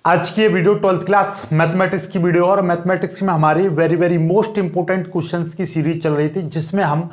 आज की ये वीडियो 12th क्लास मैथमेटिक्स की वीडियो और मैथमेटिक्स में हमारी very very most important questions की सीरीज चल रही थी, जिसमें हम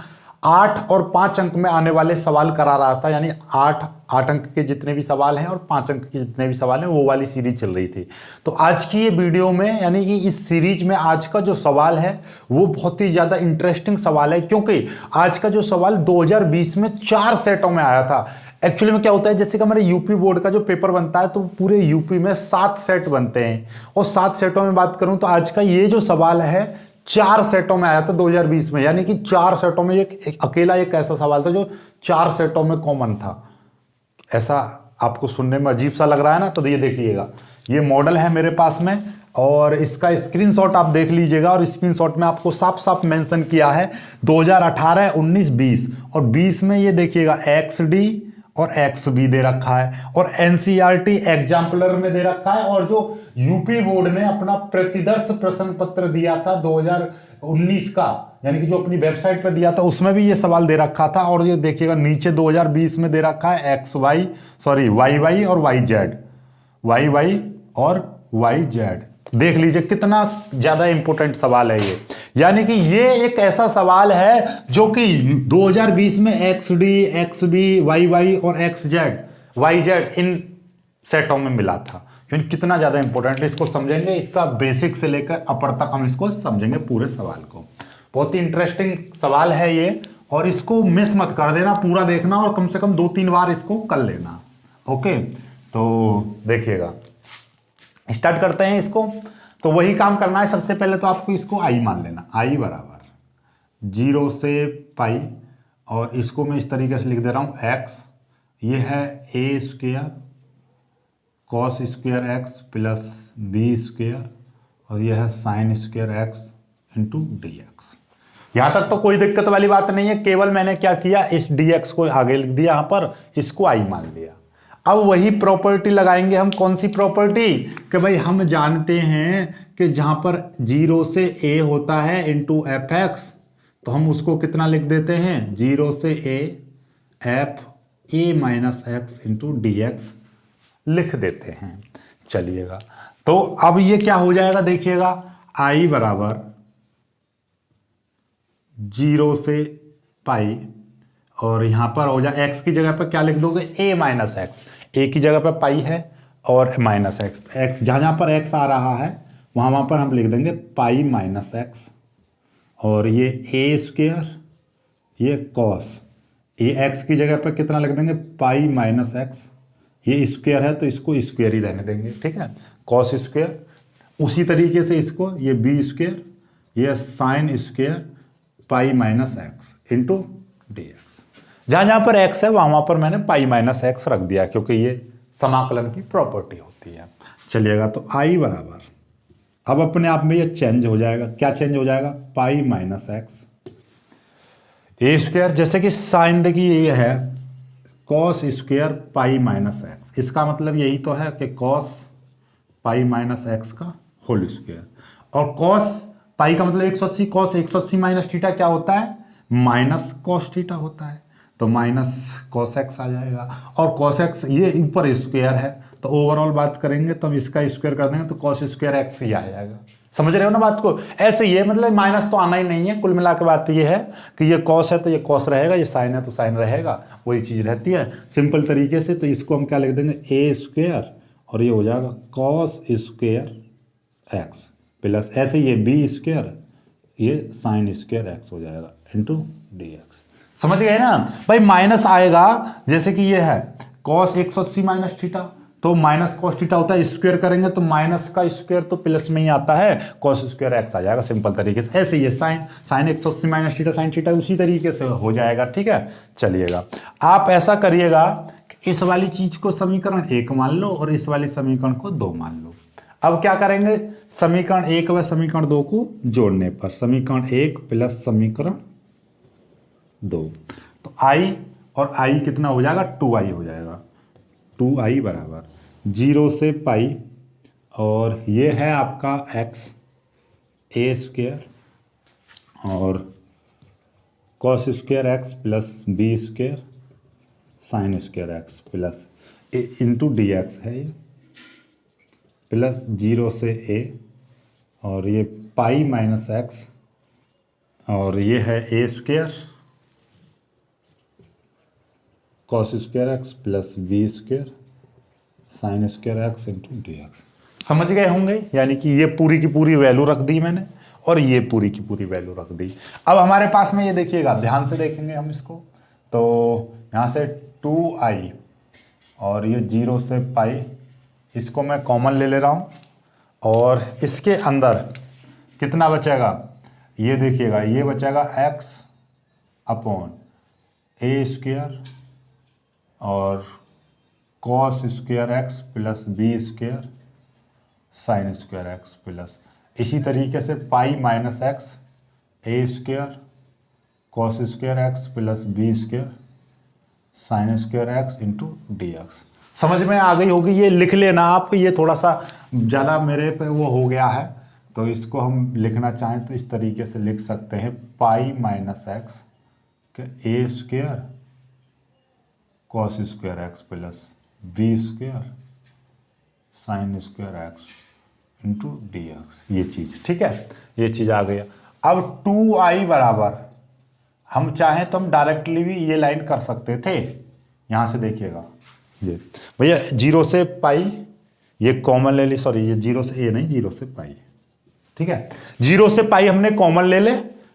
8 और 5 अंक में आने वाले सवाल करा रहा था। यानी 8 अंक के जितने भी सवाल हैं और 5 अंक के जितने भी सवाल हैं वो वाली सीरीज चल रही थी। तो आज की ये वीडियो में यानी कि इस सीरीज में आज का जो सवाल है वो बहुत ही ज़्यादा इंटरेस्टिंग सवाल है, क्योंकि आज का जो सवाल 2020 में 4 सेटों में आया था। एक्चुअली में क्या होता है, जैसे कि हमारे यूपी बोर्ड का जो पेपर बनता है तो पूरे यूपी में 7 सेट बनते हैं, और 7 सेटों में बात करूं तो आज का ये जो सवाल है 4 सेटों में आया था 2020 में। यानी कि 4 सेटों में एक अकेला एक ऐसा सवाल था जो 4 सेटों में कॉमन था। ऐसा आपको सुनने में अजीब सा लग रहा है ना, तो ये देखिएगा, ये मॉडल है मेरे पास में और इसका स्क्रीनशॉट आप देख लीजिएगा। और स्क्रीनशॉट में आपको साफ साफ मेंशन किया है 2018, 19, 20 और 20 में ये देखिएगा XD और XB दे रखा है, और NCERT एग्जाम्पलर में दे रखा है, और जो यूपी बोर्ड ने अपना प्रतिदर्श प्रश्न पत्र दिया था 2019 का, यानी कि जो अपनी वेबसाइट पर दिया था उसमें भी ये सवाल दे रखा था। और ये देखिएगा नीचे 2020 में दे रखा है YY और YY और YZ। देख लीजिए कितना ज्यादा इंपॉर्टेंट सवाल है ये। यानी कि ये एक ऐसा सवाल है जो कि 2020 में XD, XB, YY और YZ इन सेटों में मिला था। यानी कितना ज्यादा इंपॉर्टेंट, इसको समझेंगे, इसका बेसिक से लेकर अपर तक हम इसको समझेंगे पूरे सवाल को। बहुत ही इंटरेस्टिंग सवाल है ये, और इसको मिस मत कर देना, पूरा देखना और कम से कम 2-3 बार इसको कर लेना। ओके, तो देखिएगा, स्टार्ट करते हैं इसको। तो वही काम करना है, सबसे पहले तो आपको इसको आई मान लेना, आई बराबर 0 से पाई, और इसको मैं इस तरीके से लिख दे रहा हूं x, ये है a square cos square x plus B square, और यह है sine square x into D X. यहां तक तो कोई दिक्कत वाली बात नहीं है, केवल मैंने क्या किया, इस dx को आगे लिख दिया, यहां पर इसको आई मान लिया। अब वही प्रॉपर्टी लगाएंगे हम, कौन सी प्रॉपर्टी, कि भाई हम जानते हैं कि जहां पर 0 से a होता है इंटू एफ एक्स, तो हम उसको कितना लिख देते हैं, 0 से a F A minus x into D x लिख देते हैं। चलिएगा, तो अब ये क्या हो जाएगा, देखिएगा, आई बराबर 0 से पाई, और यहां पर हो जाए x की जगह पर क्या लिख दोगे, a माइनस एक्स, ए की जगह पर पाई है और माइनस एक्स, एक्स जहां पर x आ रहा है वहां पर हम लिख देंगे पाई माइनस एक्स, और ये a स्क्वेयर, ये कॉस, ये x की जगह पर कितना लिख देंगे, पाई माइनस एक्स, ये स्क्वेयर है तो इसको स्क्वेयर ही रहने देंगे, ठीक है, कॉस स्क्वेयर। उसी तरीके से इसको ये b स्क्वेयर, ये sine square pi minus x into D x. जहां जहां पर x है वहां पर मैंने पाई माइनस एक्स रख दिया, क्योंकि ये समाकलन की प्रॉपर्टी होती है। चलिएगा, तो i बराबर, अब अपने आप में ये चेंज हो जाएगा, क्या चेंज हो जाएगा, पाई माइनस एक्स ए स्क्वायर, जैसे कि साइन देखिए ये है cos square pi minus x, इसका मतलब यही तो है कि कॉस पाई माइनस एक्स का होल स्क्वायर, और कॉस पाई का मतलब 180, कॉस 180 माइनस थीटा क्या होता है, माइनस कॉस थीटा होता है, तो माइनस कॉस एक्स आ जाएगा। और कॉस एक्स ये ऊपर स्क्वायर है, तो ओवरऑल बात करेंगे तो हम इसका स्क्वायर कर देंगे तो कॉस स्क्वायर एक्स ही आ जाएगा। समझ रहे हो ना बात को, ऐसे ही है, मतलब माइनस तो आना ही नहीं है। कुल मिला के बात ये है कि ये कॉस है तो ये कॉस रहेगा, ये साइन है तो साइन रहेगा, वही चीज रहती है सिंपल तरीके से। तो इसको हम क्या लिख देंगे, ए स्क्वायर, और ये हो जाएगा कॉस स्क्वायर एक्स प्लस ऐसे ये बी स्क्वायर, ये साइन स्क्वायर एक्स हो जाएगा इंटू डी एक्स। समझ गए ना भाई, माइनस आएगा, जैसे कि ये है कॉस 180 माइनस थीटा, तो माइनस कॉस थीटा होता है, स्क्वायर करेंगे तो माइनस का स्क्वायर तो प्लस में ही आता है, कॉस स्क्वायर एक्स आ जाएगा सिंपल तरीके से। ऐसे ये sine 180 minus theta sine theta उसी तरीके से हो जाएगा, ठीक है। चलिएगा, आप ऐसा करिएगा, इस वाली चीज को समीकरण 1 मान लो और इस वाली समीकरण को 2 मान लो। अब क्या करेंगे, समीकरण 1 व समीकरण 2 को जोड़ने पर समीकरण 1 प्लस समीकरण 2, तो i और i कितना हो जाएगा, 2i हो जाएगा। 2i बराबर 0 से पाई, और ये है आपका x a स्क्वेयर और cos square x plus B square sine square x plus into D X है ये, प्लस 0 से a, और ये पाई माइनस एक्स, और ये है a square cos square x plus B square sine square x into D x. समझ गए होंगे, यानी कि ये पूरी की पूरी वैल्यू रख दी मैंने और ये पूरी की पूरी वैल्यू रख दी। अब हमारे पास में ये देखिएगा, ध्यान से देखेंगे हम इसको, तो यहाँ से 2i और ये 0 से पाई, इसको मैं कॉमन ले रहा हूँ, और इसके अंदर कितना बचेगा, ये देखिएगा, ये बचेगा x अपॉन ए स्क्वेयर और cos square x plus B square sine square x plus, इसी तरीके से pi minus x a square cos square x plus B square sine square x into D x. समझ में आ गई होगी, ये लिख लेना आप, ये थोड़ा सा ज़्यादा मेरे पे वो हो गया है, तो इसको हम लिखना चाहें तो इस तरीके से लिख सकते हैं, पाई माइनस एक्स के a square cos square x plus B square sine square x into D x, ये चीज़ ठीक है, ये चीज़ आ गया। अब 2i बराबर, हम चाहें तो हम डायरेक्टली भी ये लाइन कर सकते थे, यहाँ से देखिएगा, ये भैया 0 से पाई, ये कॉमन ले ली, सॉरी ये 0 से ए नहीं, 0 से पाई, ठीक है, 0 से पाई हमने कॉमन ले ले,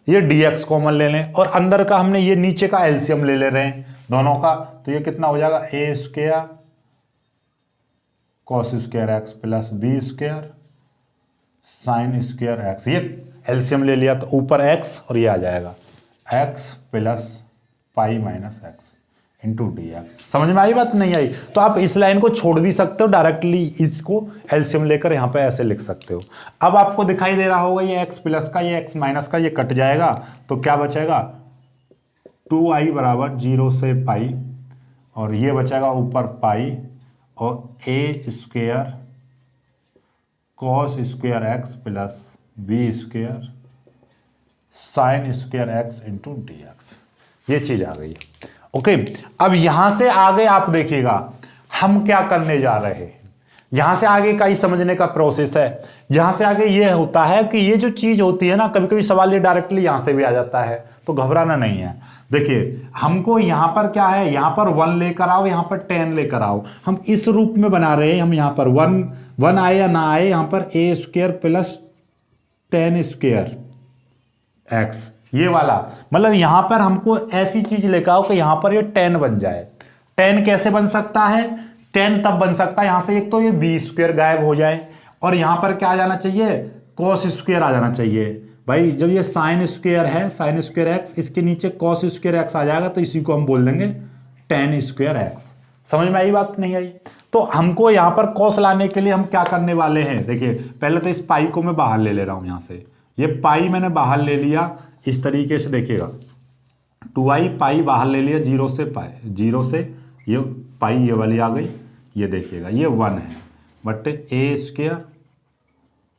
ये dx कॉमन ले लें, और अंदर का हमने ये नीचे का एलसीएम ले ले रहे हैं दोनों का, तो ये कितना हो जाएगा, a square cos square x plus B square sine square x, ये एलसीएम ले लिया तो ऊपर x और ये आ जाएगा x plus pi minus x into D x. समझ में आई बात, नहीं आई तो आप इस लाइन को छोड़ भी सकते हो, डायरेक्टली इसको एलसीएम लेकर यहाँ पे ऐसे लिख सकते हो। अब आपको दिखाई दे रहा होगा ये x प्लस का, ये x माइनस का, ये कट जाएगा, तो क्या बचेगा, 2i बराबर 0 से पाई, और ये बचेगा ऊपर पाई और a square cos square x plus B square sine square x into D x, ये चीज आ गई। ओके, अब यहां से आगे आप देखिएगा हम क्या करने जा रहे हैं, यहां से आगे का ही समझने का प्रोसेस है। यहां से आगे ये होता है कि ये जो चीज होती है ना, कभी कभी सवाल ये डायरेक्टली यहां से भी आ जाता है, तो घबराना नहीं है। देखिए हमको यहां पर क्या है, यहां पर 1 लेकर आओ, यहां पर 10 लेकर आओ, हम इस रूप में बना रहे हैं। हम यहां पर 1 आए या ना आए, यहां पर ए स्क्वेयर प्लस 10 स्क्वेयर एक्स, ये वाला, मतलब यहां पर हमको ऐसी चीज लेकर आओ कि यहां पर ये 10 बन जाए। 10 कैसे बन सकता है, 10 तब बन सकता है, यहां से एक तो ये बी स्क्वेयर गायब हो जाए, और यहां पर क्या आ जाना चाहिए, कॉस स्क्वेयर आ जाना चाहिए। भाई जब ये साइन स्क्वेयर है, साइन स्क्वेयर एक्स, इसके नीचे कॉस स्क्वेयर एक्स आ जाएगा, तो इसी को हम बोल देंगे 10 स्क्वेयर एक्स। समझ में आई बात, नहीं आई? तो हमको यहां पर कॉस लाने के लिए हम क्या करने वाले हैं, देखिए पहले तो इस पाई को मैं बाहर ले रहा हूं, यहां से ये पाई मैंने बाहर ले लिया इस तरीके से, देखिएगा 2i पाई बाहर ले लिया, 0 से पाई, 0 से ये पाई ये वाली आ गई, ये देखिएगा ये 1 है, but A square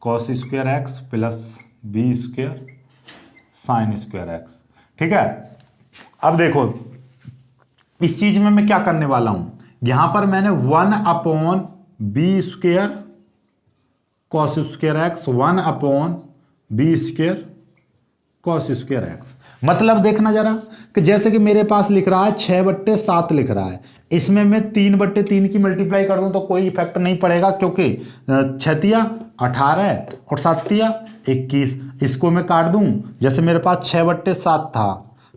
cos square x plus B square sine square X, ठीक है। अब देखो इस चीज में मैं क्या करने वाला हूं, यहां पर मैंने 1 upon B square cos square X, 1 upon B square cos square X, मतलब देखना जरा कि जैसे कि मेरे पास लिख रहा है 6/7 लिख रहा है, इसमें मैं 3/3 की मल्टीप्लाई कर दूं तो कोई इफेक्ट नहीं पड़ेगा, क्योंकि 6 18 और 7 21, इसको मैं काट दूं, जैसे मेरे पास 6/7 था,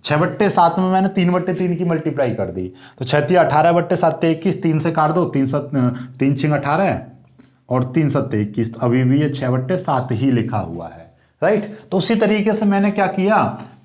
6/7 में मैंने 3/3 की मल्टीप्लाई कर दी, तो 6 18/7 21, 3 से काट दो, 3 6 18 और 3 7 21, तो अभी भी ये 6/7 ही लिखा हुआ है, राइट। तो उसी तरीके से मैंने क्या किया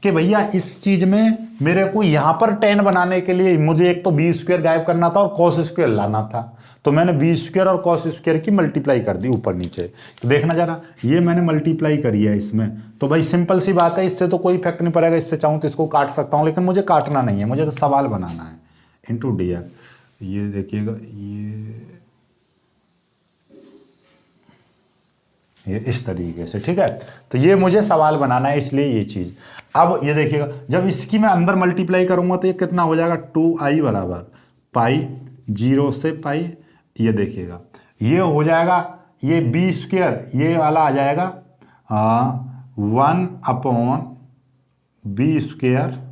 कि भैया इस चीज में मेरे को यहां पर 10 बनाने के लिए मुझे एक तो बी स्क्वेयर गायब करना था और कॉस स्क्वेयर लाना था, तो मैंने बी स्क्वेयर और कॉस स्क्वेयर की मल्टीप्लाई कर दी ऊपर नीचे। तो देखना जरा, ये मैंने मल्टीप्लाई करी है इसमें, तो भाई सिंपल सी बात है, इससे तो कोई इफेक्ट नहीं पड़ेगा, इससे चाहूँ तो इसको काट सकता हूँ, लेकिन मुझे काटना नहीं है, मुझे तो सवाल बनाना है। इंटू डी ये देखिएगा, ये इस तरीके से, ठीक है। तो ये मुझे सवाल बनाना है, इसलिए ये चीज। अब ये देखिएगा जब इसकी मैं अंदर मल्टीप्लाई करूंगा तो ये कितना हो जाएगा, 2i बराबर पाई 0 से पाई, ये देखिएगा ये हो जाएगा, ये बी स्क्वायर ये वाला आ जाएगा 1/b square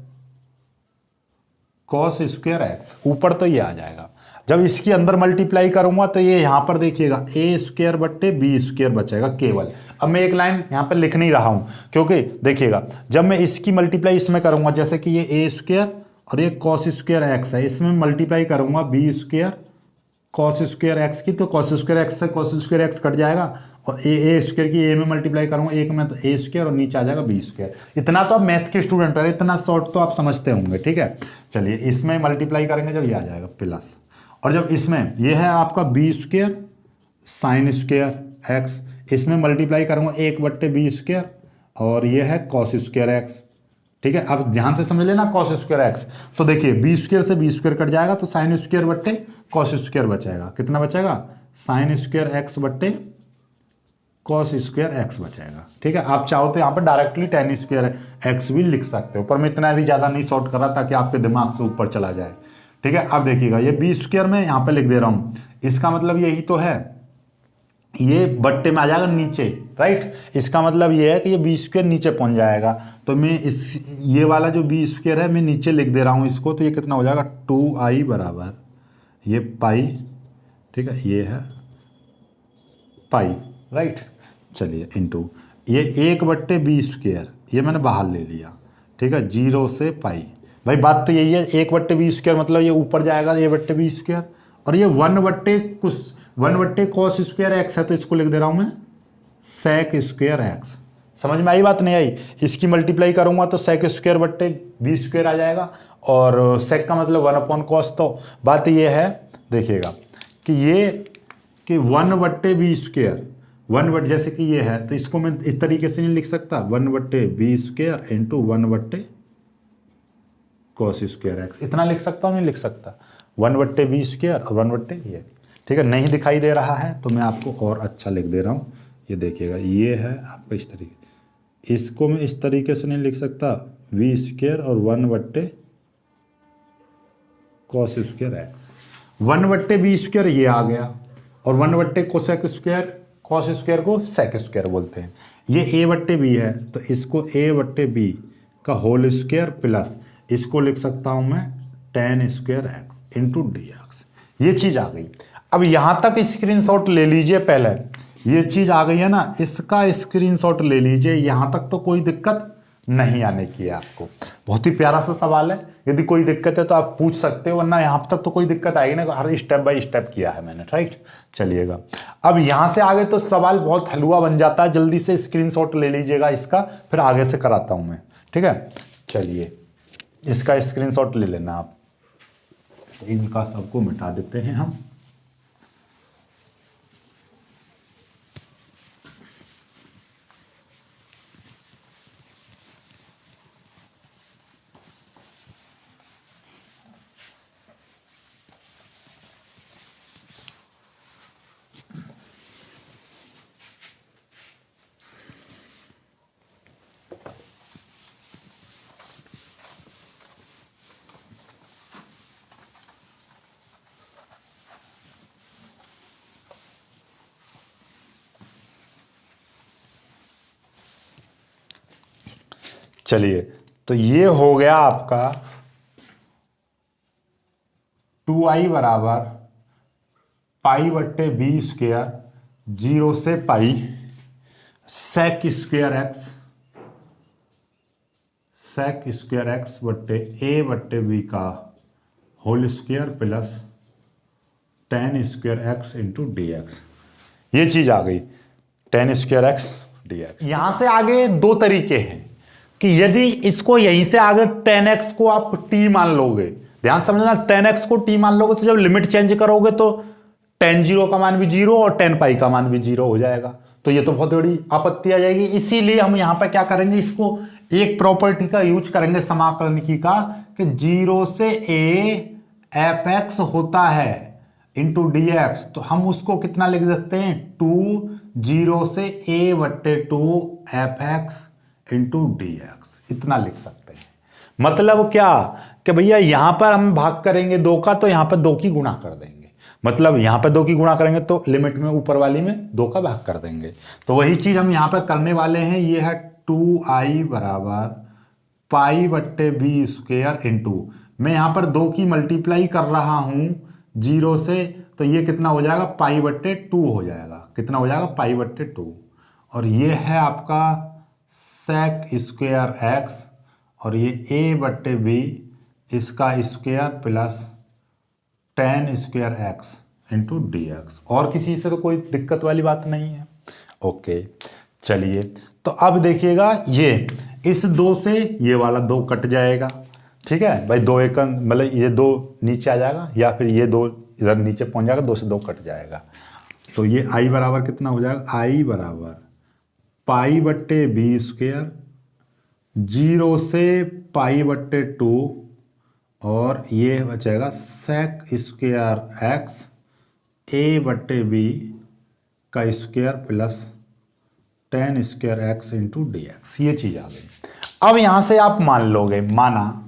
cos square x, ऊपर तो ये आ जाएगा। जब इसके अंदर मल्टीप्लाई करूंगा तो ये यहां पर देखिएगा ए स्क्वायर बट्टे बी स्क्वायर बचेगा केवल। अब मैं एक लाइन यहां पर लिख नहीं रहा हूं क्योंकि देखिएगा जब मैं इसकी मल्टीप्लाई इसमें करूंगा, जैसे कि ये ए स्क्वायर और ये कॉस स्क्वायर एक्स है, इसमें मल्टीप्लाई करूंगा B square cos square X की, तो कॉस स्क्वायर एक्स से कॉस स्क्वायर एक्स कट जाएगा, और ए स्क्वायर की ए में मल्टीप्लाई करूंगा एक में तो ए स्क्वायर और नीचे आ जाएगा बी स्क्वायर। इतना तो आप मैथ के स्टूडेंट है, इतना शॉर्ट तो आप समझते होंगे, ठीक है। चलिए इसमें मल्टीप्लाई करेंगे जब ये आ जाएगा प्लस, और जब इसमें ये है आपका B square sine square X, इसमें मल्टीप्लाई करूंगा 1/b स्क्वायर और ये है कॉस स्क्वायर एक्स, ठीक है। अब ध्यान से समझ लेना कॉस स्क्वायर एक्स, तो देखिए बी स्क्वायर से बी स्क्वायर कट जाएगा तो साइन स्क्वायर बट्टे कॉस स्क्वायर बचेगा। कितना बचेगा? साइन स्क्वायर एक्स बट्टे कॉस स्क्वायर एक्स बचेगा, ठीक है। आप चाहो तो यहाँ पर डायरेक्टली टेन स्क्वायर एक्स भी लिख सकते हो, पर मैं इतना भी ज़्यादा नहीं शॉर्ट कर रहा ताकि आपके दिमाग से ऊपर चला जाए, ठीक है। अब देखिएगा ये बी स्क्वायर में यहाँ पे लिख दे रहा हूँ, इसका मतलब यही तो है, ये बट्टे में आ जाएगा नीचे, राइट। इसका मतलब ये है कि ये बी स्क्वायर नीचे पहुंच जाएगा, तो मैं इस ये वाला जो बी स्क्वायर है मैं नीचे लिख दे रहा हूँ इसको, तो ये कितना हो जाएगा 2i बराबर ये पाई, ठीक है, ये है पाई, राइट। चलिए इनटू ये 1/b स्क्वायर ये मैंने बाहर ले लिया, ठीक है, 0 से पाई। भाई बात तो यही है, 1/b स्क्वायर मतलब ये ऊपर जाएगा a/b स्क्वायर, और ये 1/1 कॉस स्क्वायर एक्स है, तो इसको लिख दे रहा हूं मैं सेक स्क्वायर एक्स। समझ में आई बात नहीं आई? इसकी मल्टीप्लाई करूंगा तो सेक स्क्वायर बट्टे बी स्क्वायर आ जाएगा, और सेक का मतलब 1/cos। तो बात ये है देखिएगा कि ये कि 1/b स्क्वायर 1/, जैसे कि ये है तो इसको मैं इस तरीके से नहीं लिख सकता 1/b square into 1/cos square x, इतना लिख सकता हूँ? नहीं लिख सकता, 1/b स्क्वायर और 1/, ये ठीक है। नहीं दिखाई दे रहा है तो मैं आपको और अच्छा लिख दे रहा हूँ, ये देखिएगा ये है आपका इस तरीके, इसको मैं इस तरीके से नहीं लिख सकता v स्क्वायर और 1/cos square x, 1/b square ये आ गया, और 1/cosec स्क्वायर कॉस स्क्वायर को सेक स्क्वायर बोलते हैं। ये a/b है तो इसको a/b का होल स्क्वायर प्लस इसको लिख सकता हूँ मैं tan square X into D x, ये चीज़ आ गई। अब यहाँ तक स्क्रीनशॉट ले लीजिए, पहले ये चीज़ आ गई है ना, इसका स्क्रीनशॉट ले लीजिए, यहाँ तक तो कोई दिक्कत नहीं आने की है आपको। बहुत ही प्यारा सा सवाल है, यदि कोई दिक्कत है तो आप पूछ सकते हो, वरना यहाँ तक तो कोई दिक्कत आएगी ना, हर स्टेप बाय स्टेप किया है मैंने, राइट। चलिएगा अब यहाँ से आगे तो सवाल बहुत हलवा बन जाता है, जल्दी से स्क्रीनशॉट ले लीजिएगा इसका, फिर आगे से कराता हूँ मैं, ठीक है। चलिए इसका स्क्रीनशॉट ले लेना आप, तो इनका सबको मिटा देते हैं हम। चलिए तो ये हो गया आपका 2i बराबर π/b स्क्वायर 0 से पाई सेक स्क्वायर एक्स बट्टे a/b का whole square plus tan square X into D x, ये चीज आ गई tan square X D X. यहां से आगे दो तरीके हैं कि यदि इसको यहीं से आगे tan x को आप t मान लोगे, ध्यान समझना, tan x को t मान लोगे तो जब लिमिट चेंज करोगे तो tan 0 का मान भी 0 और tan पाई का मान भी 0 हो जाएगा, तो ये तो बहुत बड़ी आपत्ति आ जाएगी। इसीलिए हम यहां पर क्या करेंगे, इसको एक प्रॉपर्टी का यूज करेंगे समाकलन की का, कि 0 से a f(x) होता है इंटू डी एक्स, तो हम उसको कितना लिख सकते हैं 2 0 से a/2 f(x) into D x, इतना लिख सकते हैं। मतलब क्या कि भैया यहां पर हम भाग करेंगे 2 का, तो यहां पर 2 की गुणा कर देंगे, मतलब यहाँ पे 2 की गुणा करेंगे तो लिमिट में ऊपर वाली में 2 का भाग कर देंगे। तो वही चीज हम यहाँ पे करने वाले हैं। ये है 2i बराबर पाई बट्टे बी स्क्वेयर इंटू, मैं यहाँ पर 2 की मल्टीप्लाई कर रहा हूँ 0 से, तो ये कितना हो जाएगा पाई बट्टे 2 हो जाएगा। कितना हो जाएगा पाई बट्टे 2। और ये है आपका सेक स्क्वेयर एक्स, और ये ए बट्टे बी इसका square plus ten square x into D x. और किसी से तो कोई दिक्कत वाली बात नहीं है। ओके चलिए, तो अब देखिएगा ये इस 2 से ये वाला 2 कट जाएगा। ठीक है भाई, 2 एक मतलब ये 2 नीचे आ जाएगा, या फिर ये 2 इधर नीचे पहुंच जाएगा, 2 से 2 कट जाएगा। तो ये आई बराबर कितना हो जाएगा, आई बराबर पाई बट्टे बी स्क्वेयर 0 से पाई बट्टे 2, और ये बचेगा सेक स्क्वेयर एक्स ए बट्टे बी का square plus ten square x into D x. ये चीज आ गई। अब यहां से आप मान लोगे, माना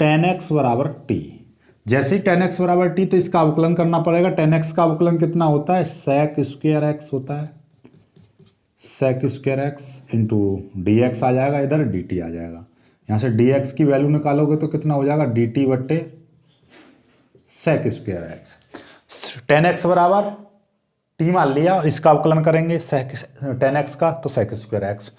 टेन एक्स बराबर टी। जैसे ही टेन एक्स बराबर टी, तो इसका अवकलन करना पड़ेगा। टेन एक्स का अवकलन कितना होता है, सेक स्क्वेयर एक्स होता है, sec square x into D x आ जाएगा, इधर डी टी आ जाएगा। यहाँ से डी एक्स की वैल्यू निकालोगे तो कितना हो जाएगा, डी टी बट्टे sec square X. Tan X बराबर टी मान लिया, और इसका अवकलन करेंगे सेक टेन एक्स का, तो सेक स्क्वेयर एक्स।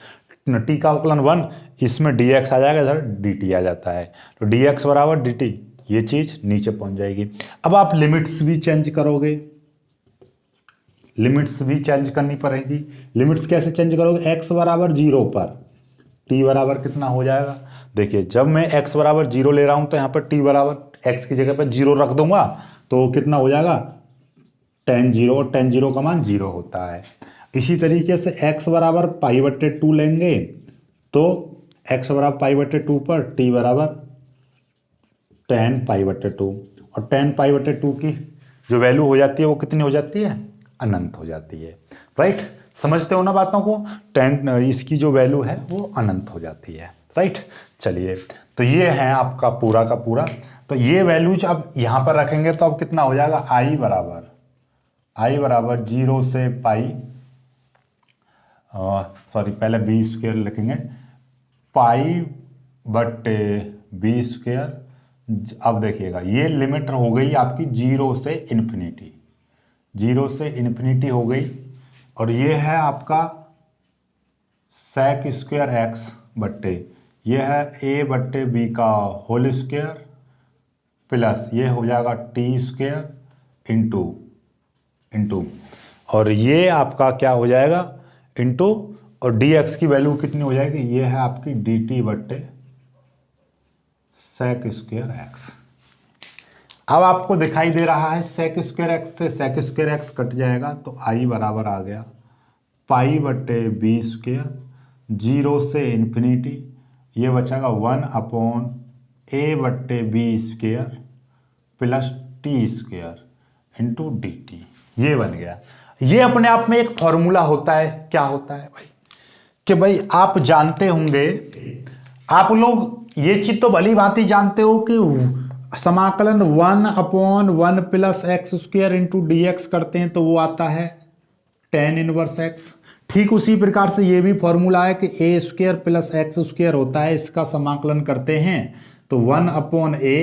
टी का अवकलन 1, इसमें डी एक्स आ जाएगा, इधर डी टी आ जाता है, तो डी एक्स बराबर डी टी, ये चीज नीचे पहुंच जाएगी। अब आप लिमिट्स भी चेंज करोगे, लिमिट्स भी चेंज करनी पड़ेगी। लिमिट्स कैसे चेंज करोगे, एक्स बराबर 0 पर टी बराबर कितना हो जाएगा। देखिए जब मैं एक्स बराबर 0 ले रहा हूं, तो यहाँ पर टी बराबर एक्स की जगह पर 0 रख दूंगा, तो कितना हो जाएगा टेन 0, और टेन 0 का मान 0 होता है। इसी तरीके से x बराबर पाई बट्टे 2 लेंगे, तो x बराबर पाई बट्टे 2 पर t बराबर टेन पाई बट्टे 2, और टेन पाई बट्टे 2 की जो वैल्यू हो जाती है वो कितनी हो जाती है, अनंत हो जाती है। राइट, समझते हो ना बातों को। टेन इसकी जो वैल्यू है वो अनंत हो जाती है। राइट, चलिए तो ये है आपका पूरा का पूरा। तो ये वैल्यूज अब यहाँ पर रखेंगे तो अब कितना हो जाएगा, आई बराबर 0 से पाई, सॉरी पहले बी स्क्वेयर लिखेंगे, पाई बट्टे बी स्क्वेयर। अब देखिएगा ये लिमिट हो गई आपकी 0 से इन्फिनिटी, 0 से इन्फिनिटी हो गई, और ये है आपका सेक स्क्वेयर एक्स बट्टे, ये है ए बट्टे बी का होल स्क्वेयर प्लस ये हो जाएगा टी स्क्वेयर इंटू और ये आपका क्या हो जाएगा इंटू, और डी एक्स की वैल्यू कितनी हो जाएगी, ये है आपकी डी टी बट्टे सेक स्क्वेयर एक्स। अब आपको दिखाई दे रहा है सेक स्क्वेयर एक्स से सेक स्क्वेयर एक्स कट जाएगा, तो आई बराबर आ गया पाई बट्टे बी स्क्वेयर 0 से इन्फिनिटी, ये बचेगा 1 अपॉन ए बट्टे B square plus T square into D T. ये बन गया। ये अपने आप में एक फॉर्मूला होता है। क्या होता है भाई, कि भाई आप जानते होंगे, आप लोग ये चीज तो भली भांति जानते हो कि समाकलन 1 upon 1 plus x square into D x करते हैं तो वो आता है टेन इनवर्स एक्स। ठीक उसी प्रकार से ये भी फॉर्मूला है कि ए स्क्वेयर प्लस एक्स स्क्वेयर होता है, इसका समाकलन करते हैं तो 1 अपॉन ए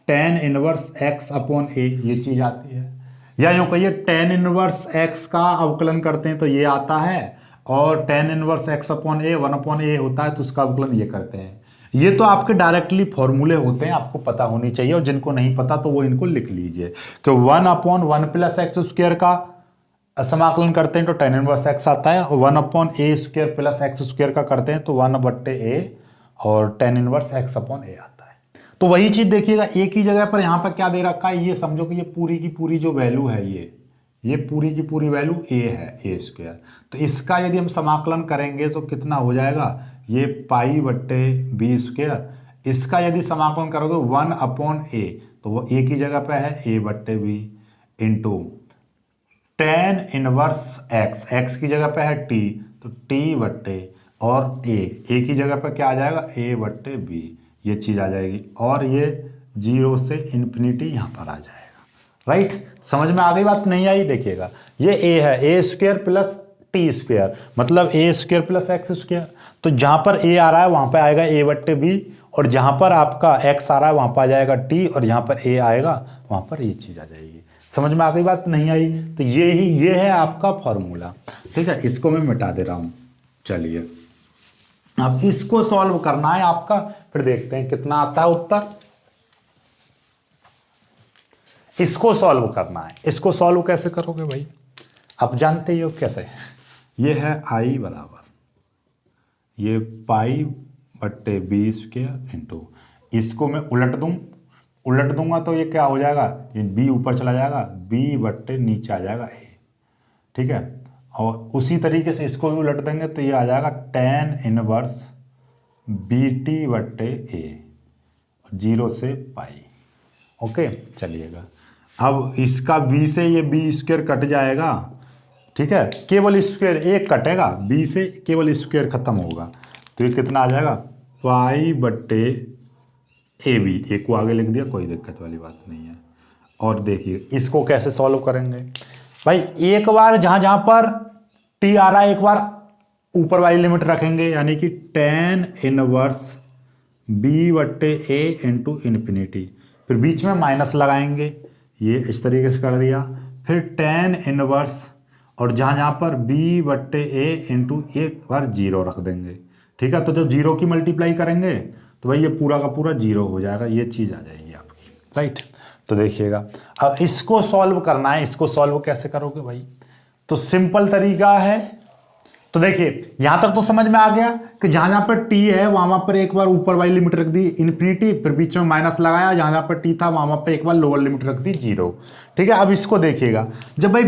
टेन इनवर्स एक्स अपॉन ए, ये चीज आती है। या यूं कहिए टेन इनवर्स एक्स का अवकलन करते हैं तो ये आता है, और टेन इनवर्स एक्स अपॉन ए 1 अपॉन ए होता है तो उसका अवकलन ये करते हैं। ये तो आपके डायरेक्टली फॉर्मूले होते हैं, आपको पता होनी चाहिए, और जिनको नहीं पता तो वो इनको लिख लीजिए कि 1 अपॉन 1 प्लस एक्स स्क्वेयर का समाकलन करते हैं तो टेन इनवर्स एक्स आता है, और 1 upon a square plus x square का करते हैं तो 1 बट्टे ए और टेन इनवर्स एक्स अपॉन ए आता है। तो वही चीज देखिएगा, एक ही जगह पर यहाँ पर क्या दे रखा है, ये समझो कि ये पूरी की पूरी जो वैल्यू है, ये पूरी की पूरी वैल्यू ए है, ए स्क्वेयर। तो इसका यदि हम समाकलन करेंगे तो कितना हो जाएगा, ये पाई बट्टे बी स्क्वेयर, इसका यदि समाकलन करोगे 1 अपॉन ए, तो वो ए की जगह पे है ए बट्टे B into tan inverse X, X की जगह पे है टी, तो टी बट्टे और ए की जगह पे क्या आ जाएगा, ए बट्टे बी, ये चीज आ जाएगी। और ये 0 से इन्फिनिटी यहाँ पर आ जाएगा, राइट। समझ में आ गई बात, नहीं आई देखिएगा, ये a है, ए स्क्वायर प्लस टी स्क्वायर मतलब ए स्क्वायर प्लस एक्स स्क्वायर। तो जहाँ पर a आ रहा है वहाँ पे आएगा a बट्टे बी, और जहाँ पर आपका x आ रहा है वहाँ पर आ जाएगा t, और जहाँ पर a आएगा वहाँ पर ये चीज़ आ जाएगी। समझ में आ गई बात, नहीं आई तो ये है आपका फॉर्मूला, ठीक है। इसको मैं मिटा दे रहा हूँ। चलिए अब इसको सॉल्व करना है आपका, फिर देखते हैं कितना आता है उत्तर। इसको सॉल्व करना है, इसको सॉल्व कैसे करोगे भाई, आप जानते ही हो कैसे। ये है i बराबर ये पाई बट्टे बी स्क्वायर इंटू, इसको मैं उलट दूंगा तो ये क्या हो जाएगा, ये b ऊपर चला जाएगा, b बट्टे नीचे आ जाएगा a, ठीक है। और उसी तरीके से इसको भी उलट देंगे तो ये आ जाएगा tan इनवर्स बी टी बट्टे ए, 0 से पाई। ओके चलिएगा, अब इसका b से ये b स्क्वायर कट जाएगा, ठीक है, केवल स्क्वायर एक कटेगा, b से केवल स्क्वायर खत्म होगा, तो ये कितना आ जाएगा, पाई बट्टे ए बी, एक को आगे लिख दिया, कोई दिक्कत वाली बात नहीं है। और देखिए इसको कैसे सॉल्व करेंगे भाई, एक बार जहां जहां पर t आ रहा है एक बार ऊपर वाली लिमिट रखेंगे, यानी कि tan इनवर्स b बट्टे ए इंटू इन्फिनिटी, फिर बीच में माइनस लगाएंगे, ये इस तरीके से कर दिया, फिर tan इनवर्स और जहाँ जहाँ पर b बट्टे ए इंटू एक बार 0 रख देंगे, ठीक है। तो जब 0 की मल्टीप्लाई करेंगे तो भाई ये पूरा का पूरा 0 हो जाएगा, ये चीज़ आ जाएगी आपकी, राइट। तो देखिएगा अब इसको सॉल्व करना है, इसको सॉल्व कैसे करोगे भाई, तो सिंपल तरीका है। तो देखिए यहाँ तक तो समझ में आ गया कि जहाँ जहाँ पर t है वहाँ पर एक बार ऊपर वाली लिमिट रख दी इन्फिनिटी, फिर बीच में माइनस लगाया, जहाँ जहाँ पर t था वहाँ पर एक बार लोअर लिमिट रख दी 0, ठीक है। अब इसको देखिएगा, जब भाई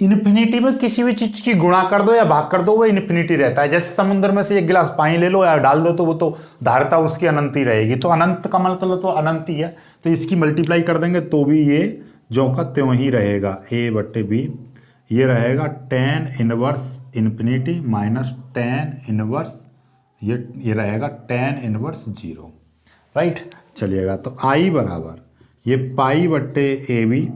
इन्फिनिटी में किसी भी चीज की गुणा कर दो या भाग कर दो वो इन्फिनिटी रहता है। जैसे समुद्र में से एक गिलास पानी ले लो या डाल दो तो वो तो धारता उसकी अनंत ही रहेगी, तो अनंत का मतलब तो अनंत ही है, तो इसकी मल्टीप्लाई कर देंगे तो भी ये जो का त्यों ही रहेगा, a बट्टे बी, ये रहेगा tan inverse infinity minus tan inverse ये रहेगा tan इनवर्स 0, राइट। चलिएगा तो i बराबर ये पाई बट्टे ए बी,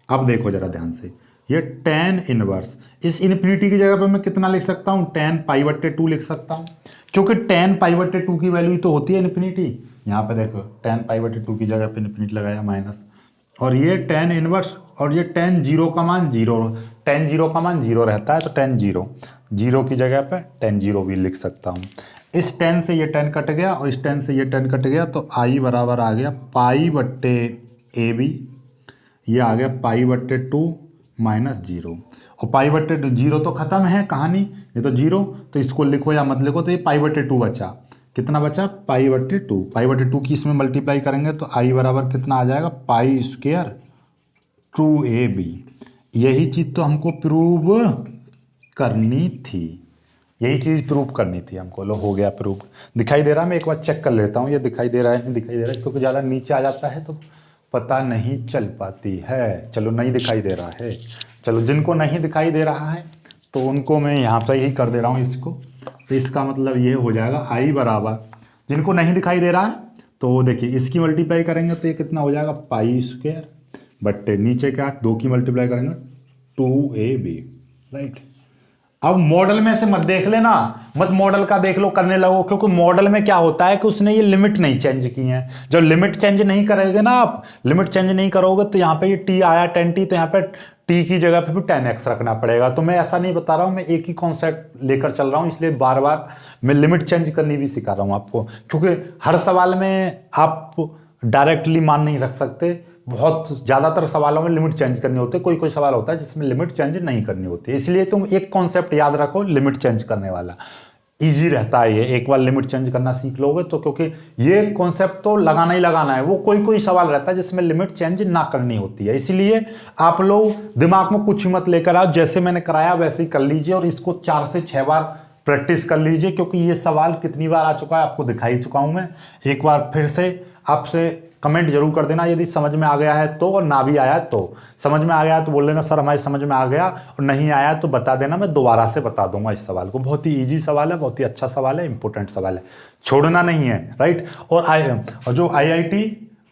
अब देखो जरा ध्यान से, ये tan इनवर्स, इस इन्फिनिटी की जगह पे मैं कितना लिख सकता हूँ, tan पाई बट्टे 2 लिख सकता हूँ, क्योंकि tan पाई बट्टे 2 की वैल्यू तो होती है इन्फिनिटी। यहाँ पे देखो tan पाई बट्टे 2 की जगह पे इन्फिनिटी लगाया माइनस, और ये tan इनवर्स और ये tan 0 का मान 0, tan 0 का मान 0 रहता है, तो tan 0 की जगह पे tan 0 भी लिख सकता हूँ। इस tan से ये tan कट गया और इस tan से ये tan कट गया, तो i बराबर आ गया पाई बट्टे ए बी, ये आ गया पाई बट्टे 2 माइनस 0, और पाई बट्टे 0 तो खत्म है कहानी, ये तो 0, तो इसको लिखो या मत लिखो, तो ये पाई बट्टे 2 बचा, कितना बचा, पाई बट्टे 2, पाई बट्टे 2 की इसमें मल्टीप्लाई करेंगे तो i बराबर कितना आ जाएगा, पाई स्क्वायर 2ab। यही चीज़ तो हमको प्रूव करनी थी, यही चीज़ प्रूव करनी थी हमको। लो हो गया प्रूव, दिखाई दे रहा है, मैं एक बार चेक कर लेता हूँ ये दिखाई दे रहा है नहीं दिखाई दे रहा है, क्योंकि ज़्यादा नीचे आ जाता है तो पता नहीं चल पाती है। चलो नहीं दिखाई दे रहा है, चलो जिनको नहीं दिखाई दे रहा है तो उनको मैं यहाँ पे ही कर दे रहा हूँ इसको, तो इसका मतलब ये हो जाएगा i बराबर, जिनको नहीं दिखाई दे रहा है तो देखिए इसकी मल्टीप्लाई करेंगे तो ये कितना हो जाएगा, पाई स्क्वायर बट्टे नीचे क्या 2 की मल्टीप्लाई करेंगे 2ab, राइट। अब मॉडल में से मत देख लेना, मत मॉडल का देख लो करने लगो, क्योंकि मॉडल में क्या होता है कि उसने ये लिमिट नहीं चेंज की है। जब लिमिट चेंज नहीं करेंगे ना आप, लिमिट चेंज नहीं करोगे तो यहाँ पे ये t आया tan t, तो यहाँ पे t की जगह पे भी tan x रखना पड़ेगा। तो मैं ऐसा नहीं बता रहा हूँ, मैं एक ही कॉन्सेप्ट लेकर चल रहा हूँ, इसलिए बार बार मैं लिमिट चेंज करनी भी सिखा रहा हूँ आपको, क्योंकि हर सवाल में आप डायरेक्टली मान नहीं रख सकते, बहुत ज़्यादातर सवालों में लिमिट चेंज करनी होती है, कोई कोई सवाल होता है जिसमें लिमिट चेंज नहीं करनी होती है। इसलिए तुम एक कॉन्सेप्ट याद रखो, लिमिट चेंज करने वाला इजी रहता है ये, एक बार लिमिट चेंज करना सीख लोगे तो, क्योंकि ये कॉन्सेप्ट तो लगाना ही लगाना है, वो कोई कोई सवाल रहता है जिसमें लिमिट चेंज ना करनी होती है। इसलिए आप लोग दिमाग में कुछ मत लेकर आओ, जैसे मैंने कराया वैसे ही कर लीजिए और इसको 4 से 6 बार प्रैक्टिस कर लीजिए, क्योंकि ये सवाल कितनी बार आ चुका है आपको दिखाई चुका हूं मैं। एक बार फिर से आपसे कमेंट जरूर कर देना यदि समझ में आ गया है तो, और ना भी आया तो। समझ में आ गया तो बोल लेना सर हमारे समझ में आ गया, और नहीं आया तो बता देना, मैं दोबारा से बता दूंगा इस सवाल को। बहुत ही इजी सवाल है, बहुत ही अच्छा सवाल है, इंपॉर्टेंट सवाल है, छोड़ना नहीं है, राइट। और जो IIT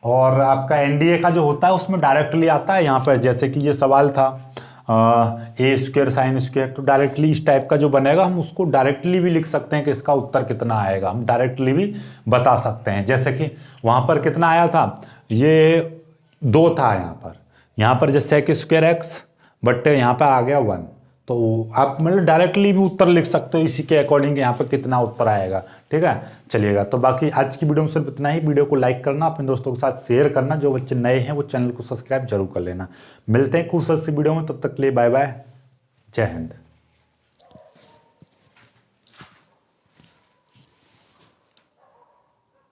और आपका एनडीए का जो होता है उसमें डायरेक्टली आता है यहाँ पर, जैसे कि ये सवाल था ए स्क्वायर साइन स्क्वायर, तो डायरेक्टली इस टाइप का जो बनेगा हम उसको डायरेक्टली भी लिख सकते हैं कि इसका उत्तर कितना आएगा, हम डायरेक्टली भी बता सकते हैं। जैसे कि वहाँ पर कितना आया था, ये 2 था यहाँ पर जैसे सेक स्क्वायर एक्स, बट यहाँ पर आ गया 1, तो आप मतलब डायरेक्टली भी उत्तर लिख सकते हो इसी के अकॉर्डिंग यहाँ पर कितना उत्तर आएगा। ठीक है, चलिएगा। तो बाकी आज की वीडियो में सिर्फ इतना ही। वीडियो को लाइक करना, अपने दोस्तों के साथ शेयर करना, जो बच्चे नए हैं वो चैनल को सब्सक्राइब जरूर कर लेना। मिलते हैं खूबसूरत सी वीडियो में, तब तक के लिए बाय बाय, जय हिंद।